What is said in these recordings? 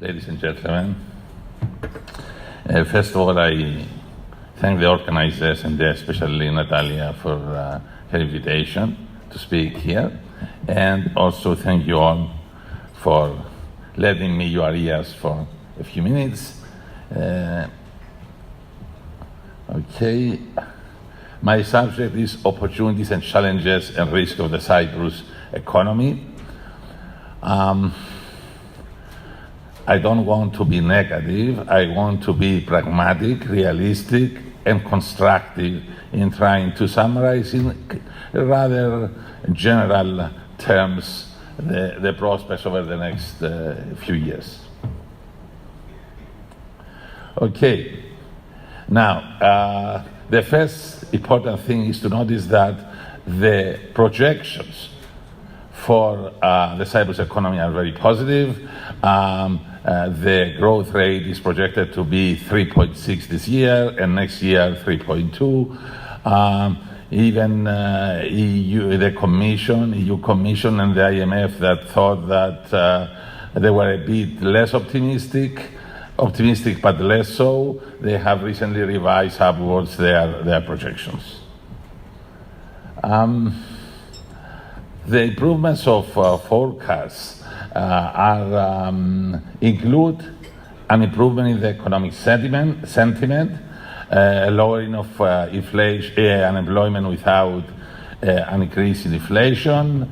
ladies and gentlemen. First of all, I thank the organizers and especially Natalia for her invitation to speak here. And also thank you all for lending me your ears for a few minutes. Okay. My subject is opportunities and challenges and risk of the Cyprus economy. I don't want to be negative. I want to be pragmatic, realistic, and constructive in trying to summarize in rather general terms the prospects over the next few years. Okay. Now, the first important thing is to notice that the projections for the Cyprus economy are very positive. The growth rate is projected to be 3.6 this year, and next year 3.2. Even EU Commission and the IMF that thought that they were a bit less optimistic but less so, they have recently revised upwards their projections. The improvements of forecasts include an improvement in the economic sentiment, a lowering of inflation, unemployment without an increase in inflation,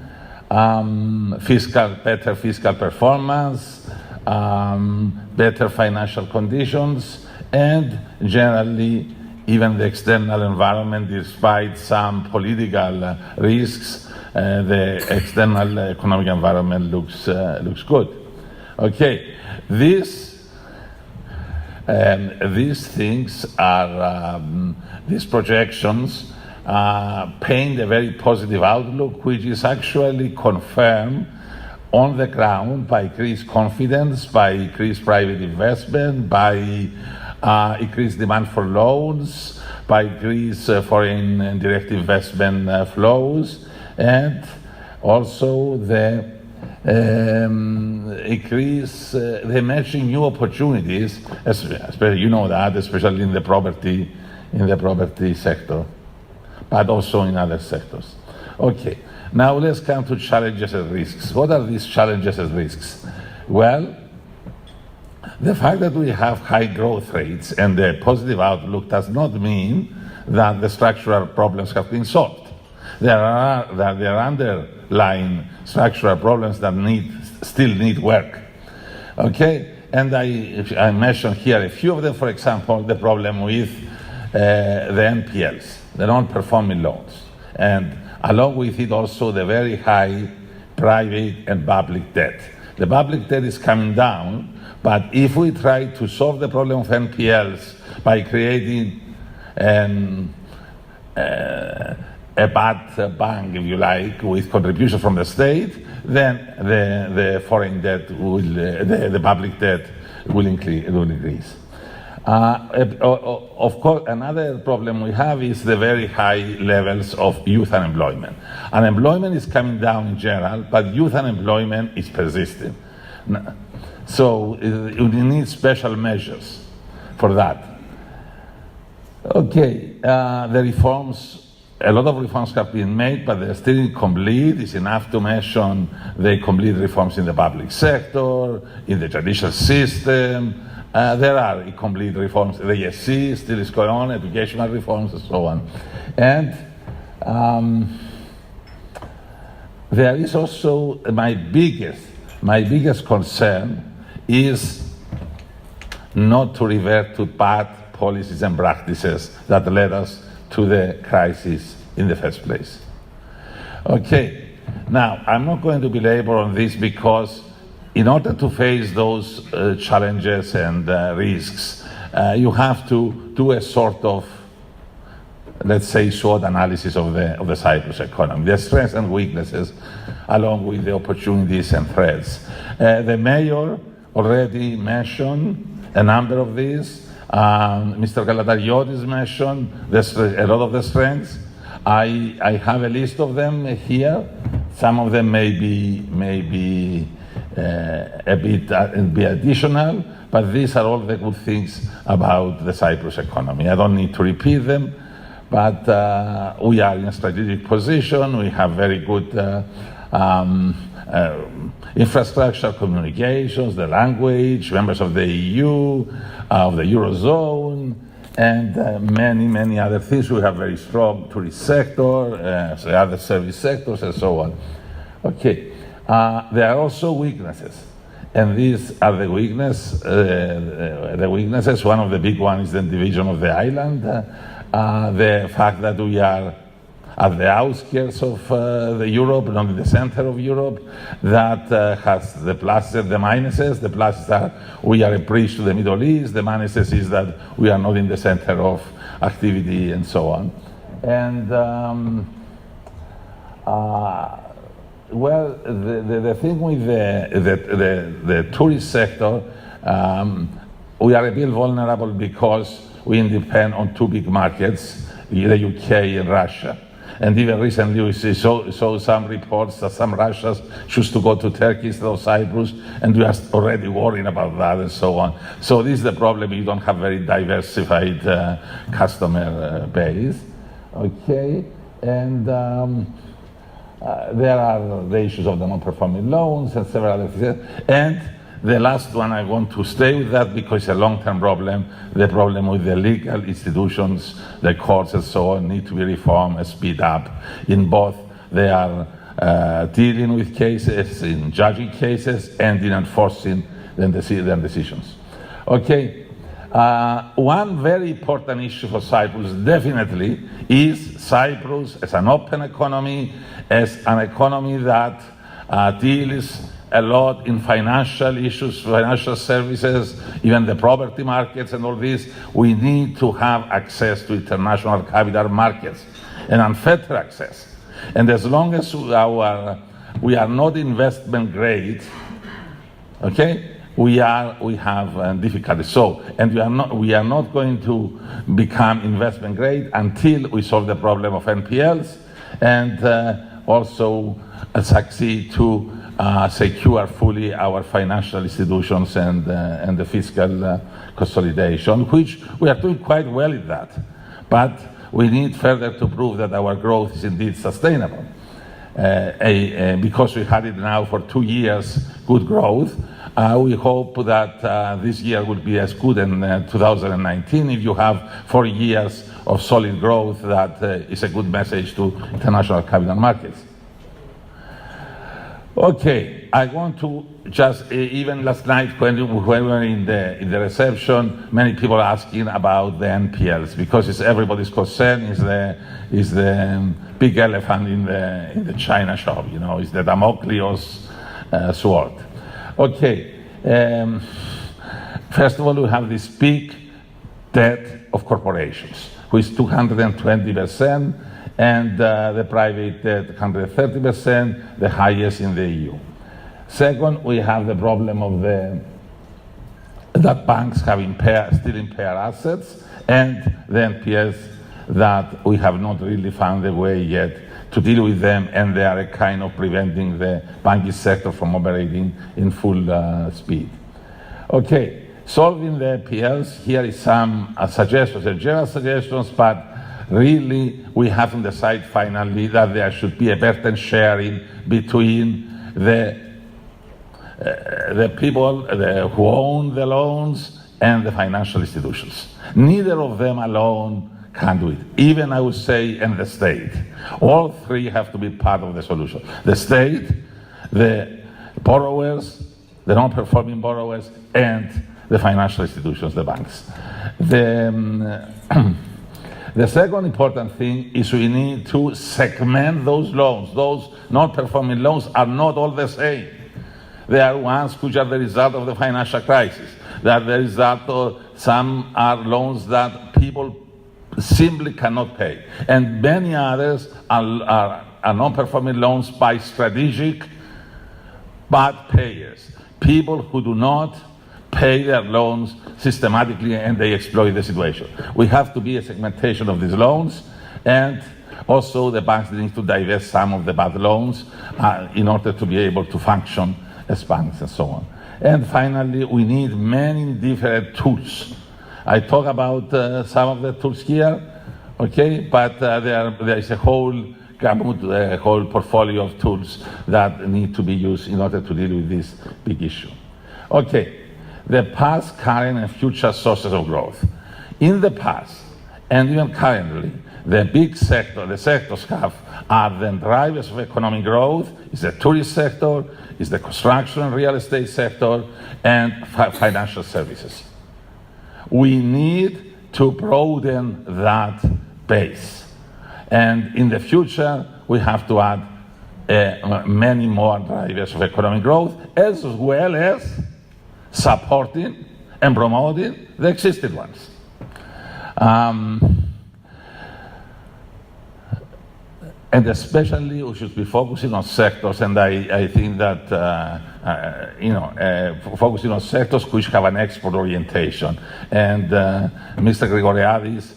better fiscal performance, better financial conditions, and generally even the external environment, despite some political risks, the external economic environment looks good. Okay, these things are these projections paint a very positive outlook, which is actually confirmed on the ground by increased confidence, by increased private investment, by increased demand for loans, by increased foreign direct investment flows, and also the increase, the emerging new opportunities, especially, you know that, especially in the property sector, but also in other sectors. Okay, now let's come to challenges and risks. What are these challenges and risks? Well, the fact that we have high growth rates and a positive outlook does not mean that the structural problems have been solved. There are underlying structural problems that still need work. Okay, and I mentioned here a few of them. For example, the problem with the NPLs, the non-performing loans, and along with it also the very high private and public debt. The public debt is coming down, but if we try to solve the problem of NPLs by creating a bad bank, if you like, with contribution from the state, then the foreign debt the public debt will increase. Of course, another problem we have is the very high levels of youth unemployment. Unemployment is coming down in general, but youth unemployment is persisting. So we need special measures for that. Okay, the reforms. A lot of reforms have been made, but they're still incomplete. It's enough to mention the complete reforms in the public sector, in the judicial system. There are incomplete reforms. The ESC still is going on, educational reforms, and so on. And there is also my biggest concern is not to revert to bad policies and practices that led us to the crisis in the first place. Okay, now I'm not going to belabor on this because in order to face those challenges and risks, you have to do a sort of, let's say, SWOT analysis of the Cyprus economy, the strengths and weaknesses, along with the opportunities and threats. The mayor already mentioned a number of these. Mr. Panayiotou mentioned a lot of the strengths. I have a list of them here. Some of them may be a bit additional, but these are all the good things about the Cyprus economy. I don't need to repeat them, but we are in a strategic position. We have very good infrastructure, communications, the language, members of the EU, of the Eurozone, and many other things. We have very strong tourist sector, the other service sectors, and so on. Okay, there are also weaknesses, and these are the weaknesses. One of the big ones is the division of the island, the fact that we are at the outskirts of Europe, not in the center of Europe, that has the pluses and the minuses. The pluses are we are a bridge to the Middle East. The minuses is that we are not in the center of activity and so on. And well, the thing with the tourist sector, we are a bit vulnerable because we depend on two big markets, the UK and Russia. And even recently we saw some reports that some Russians choose to go to Turkey instead of Cyprus, and we are already worrying about that and so on. So this is the problem, you don't have very diversified customer base. Okay, and there are the issues of the non-performing loans and several other things. And the last one, I want to stay with that because it's a long-term problem. The problem with the legal institutions, the courts and so on, need to be reformed and speed up. In both, they are dealing with cases, in judging cases, and in enforcing their decisions. Okay, one very important issue for Cyprus definitely is Cyprus as an open economy, as an economy that deals a lot in financial issues, financial services, even the property markets and all this. We need to have access to international capital markets and unfettered access. And as long as we are not investment grade, okay, we have difficulties. So, and we are not going to become investment grade until we solve the problem of NPLs and also succeed to secure fully our financial institutions and the fiscal consolidation, which we are doing quite well in that. But we need further to prove that our growth is indeed sustainable. Because we had it now for 2 years, good growth, we hope that this year will be as good in 2019. If you have 4 years of solid growth, that is a good message to international capital markets. Okay, I want to just, even last night when we were in the reception, many people asking about the NPLs, because it's everybody's concern, is the big elephant in the China shop, you know, is the Damocles sword. Okay, first of all, we have this big debt of corporations, which is 220%, and the private debt 130%, the highest in the EU. Second, we have the problem of that banks have still impaired assets, and the NPLs that we have not really found a way yet to deal with them, and they are a kind of preventing the banking sector from operating in full speed. Okay, solving the NPLs, here is some suggestions, general suggestions, but really, we have to decide finally that there should be a burden sharing between the people who own the loans and the financial institutions. Neither of them alone can do it. Even, I would say, and the state. All three have to be part of the solution. The state, the borrowers, the non-performing borrowers, and the financial institutions, the banks. The second important thing is we need to segment those loans. Those non-performing loans are not all the same. There are ones which are the result of the financial crisis. They are the result of, some are loans that people simply cannot pay. And many others are non-performing loans by strategic bad payers. People who do not pay their loans systematically and they exploit the situation. We have to be a segmentation of these loans, and also the banks need to divest some of the bad loans in order to be able to function as banks and so on. And finally, we need many different tools. I talk about some of the tools here, okay, but there is a whole gamut, a whole portfolio of tools that need to be used in order to deal with this big issue. Okay, the past, current, and future sources of growth. In the past, and even currently, the big sector, the sectors are the drivers of economic growth, is the tourist sector, is the construction and real estate sector, and financial services. We need to broaden that base. And in the future, we have to add many more drivers of economic growth, as well as supporting and promoting the existing ones. And especially we should be focusing on sectors, and I think that focusing on sectors which have an export orientation. And Mr. Grigoriadis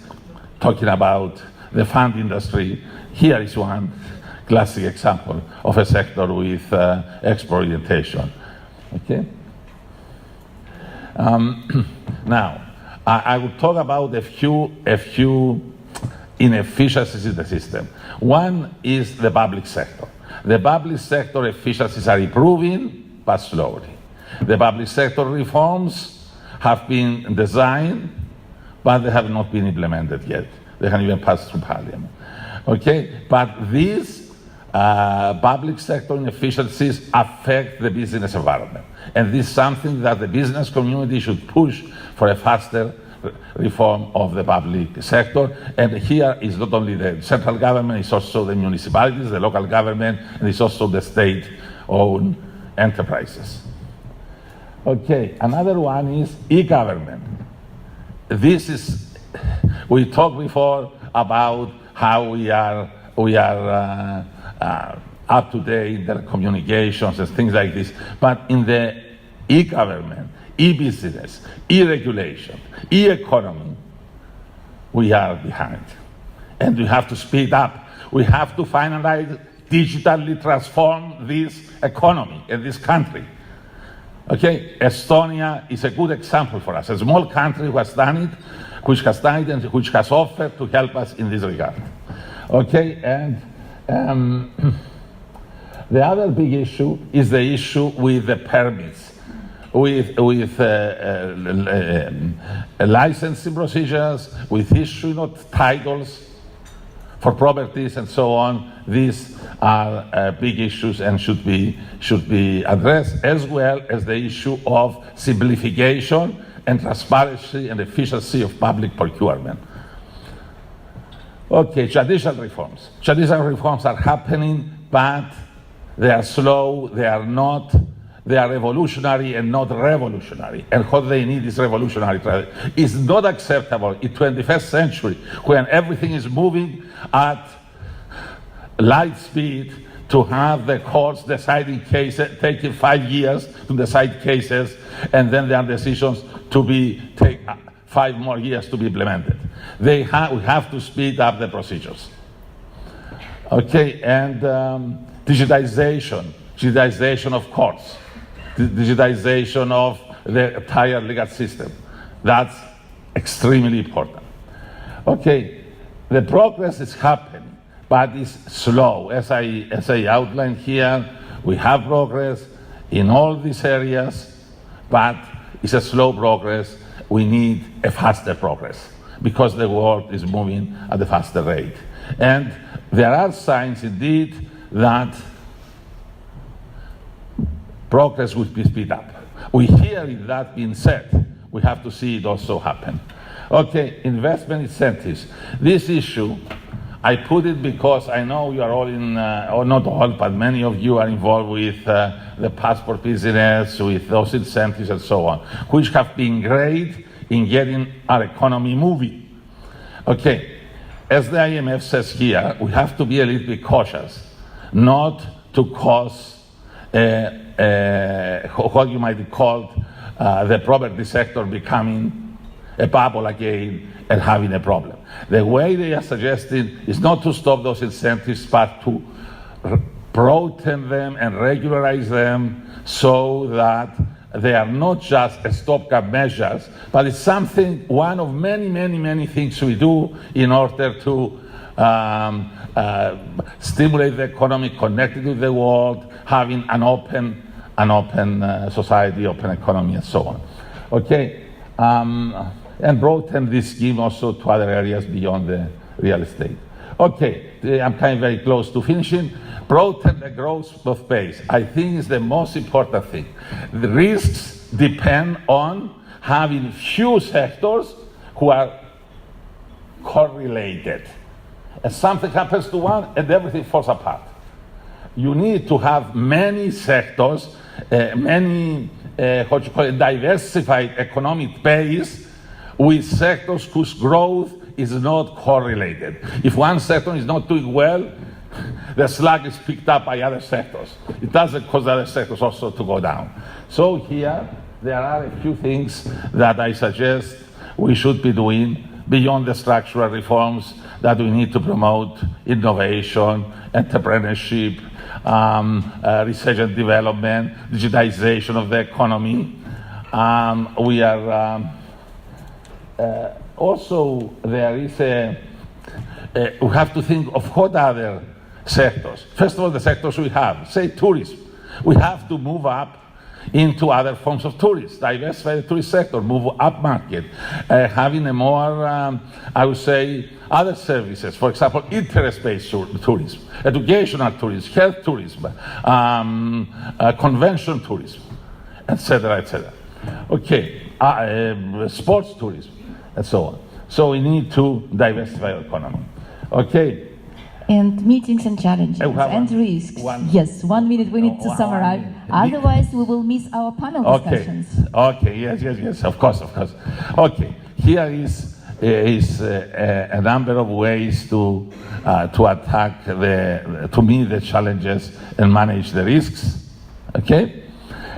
talking about the fund industry, here is one classic example of a sector with export orientation. Okay. Now, I will talk about a few inefficiencies in the system. One is the public sector. The public sector efficiencies are improving, but slowly. The public sector reforms have been designed, but they have not been implemented yet. They haven't even passed through Parliament. Okay, but these public sector inefficiencies affect the business environment. And this is something that the business community should push for a faster reform of the public sector. And here is not only the central government, it's also the municipalities, the local government, and it's also the state-owned enterprises. Okay, another one is e-government. We talked before about how we are up to date in their communications and things like this, but in the e-government, e-business, e-regulation, e-economy, we are behind. And we have to speed up. We have to finally digitally transform this economy in this country. Okay, Estonia is a good example for us, a small country who has done it, which has done it and which has offered to help us in this regard. Okay, and the other big issue is the issue with the permits, with licensing procedures, with issuing of titles for properties and so on. These are big issues and should be addressed, as well as the issue of simplification and transparency and efficiency of public procurement. Okay, judicial reforms. Judicial reforms are happening, but they are slow, they are revolutionary and not revolutionary. And what they need is revolutionary. It's not acceptable in 21st century when everything is moving at light speed to have the courts deciding cases, taking 5 years to decide cases, and then there are decisions to take 5 more years to be implemented. We have to speed up the procedures. Okay, and digitization of courts, digitization of the entire legal system. That's extremely important. Okay, the progress is happening, but it's slow. As I outlined here, we have progress in all these areas, but it's a slow progress. We need a faster progress because the world is moving at a faster rate. And there are signs indeed that progress will be speed up. We hear that being said. We have to see it also happen. Okay, investment incentives. This issue, I put it because I know you are all or not all, but many of you are involved with the passport business, with those incentives and so on, which have been great in getting our economy moving. Okay, as the IMF says here, we have to be a little bit cautious, not to cause what you might call the property sector becoming a bubble again and having a problem. The way they are suggesting is not to stop those incentives, but to broaden them and regularize them so that they are not just a stopgap measures, but it's something, one of many, many, many things we do in order to stimulate the economy, connect it with the world, having an open society, open economy, and so on. Okay, and broaden this scheme also to other areas beyond the real estate. Okay, I'm kind of very close to finishing. Broaden the growth of base. I think is the most important thing. The risks depend on having few sectors who are correlated. And something happens to one and everything falls apart. You need to have many sectors, diversified economic base with sectors whose growth is not correlated. If one sector is not doing well, the slack is picked up by other sectors. It doesn't cause other sectors also to go down. So here, there are a few things that I suggest we should be doing beyond the structural reforms that we need to promote: innovation, entrepreneurship, research and development, digitization of the economy. We are also, there is we have to think of what other sectors. First of all, the sectors we have, say tourism. We have to move up into other forms of tourism, diversify the tourist sector, move up market, having a more, I would say, other services, for example, interest-based tourism, educational tourism, health tourism, convention tourism, etc., etc. Okay, sports tourism, and so on. So we need to diversify our economy. Okay. And meetings and challenges and risks. Yes, 1 minute we need to summarize. Otherwise, we will miss our panel discussions. Okay, yes, of course. Okay, here is a number of ways to attack to meet the challenges and manage the risks. Okay,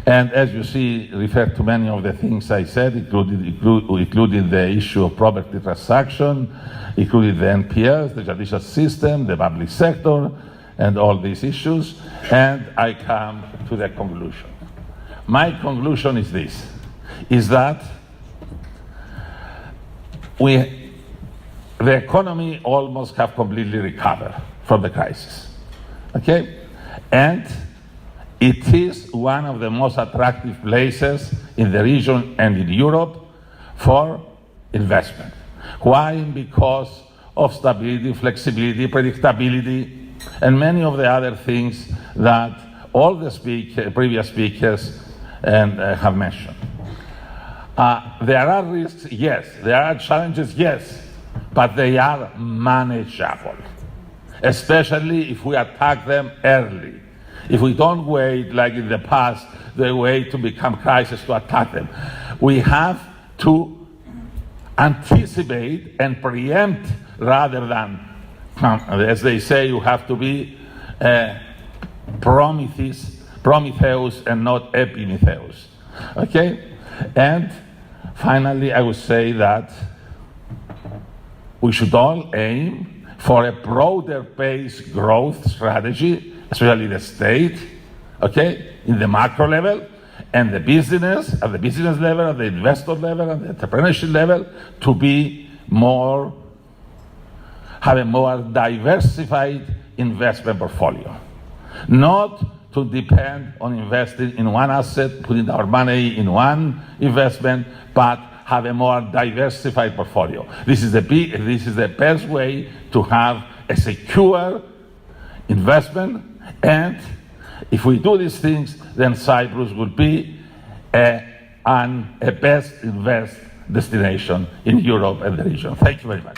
and as you see, refer to many of the things I said, including the issue of property transaction, including the NPLs, the judicial system, the public sector, and all these issues. And I come to the conclusion. My conclusion is this, is that the economy almost have completely recovered from the crisis, okay? And it is one of the most attractive places in the region and in Europe for investment. Why? Because of stability, flexibility, predictability, and many of the other things that all the previous speakers have mentioned. There are risks, yes. There are challenges, yes. But they are manageable, especially if we attack them early. If we don't wait, like in the past, the way to become crisis to attack them. We have to anticipate and preempt rather than, as they say, you have to be Prometheus and not Epimetheus. Okay? And finally, I would say that we should all aim for a broader-based growth strategy, especially the state, okay, in the macro level, and the business, at the business level, at the investor level, at the entrepreneurship level, to be have a more diversified investment portfolio. Not to depend on investing in one asset, putting our money in one investment, but have a more diversified portfolio. This is the best way to have a secure investment, and if we do these things, then Cyprus will be a best invest destination in Europe and the region. Thank you very much.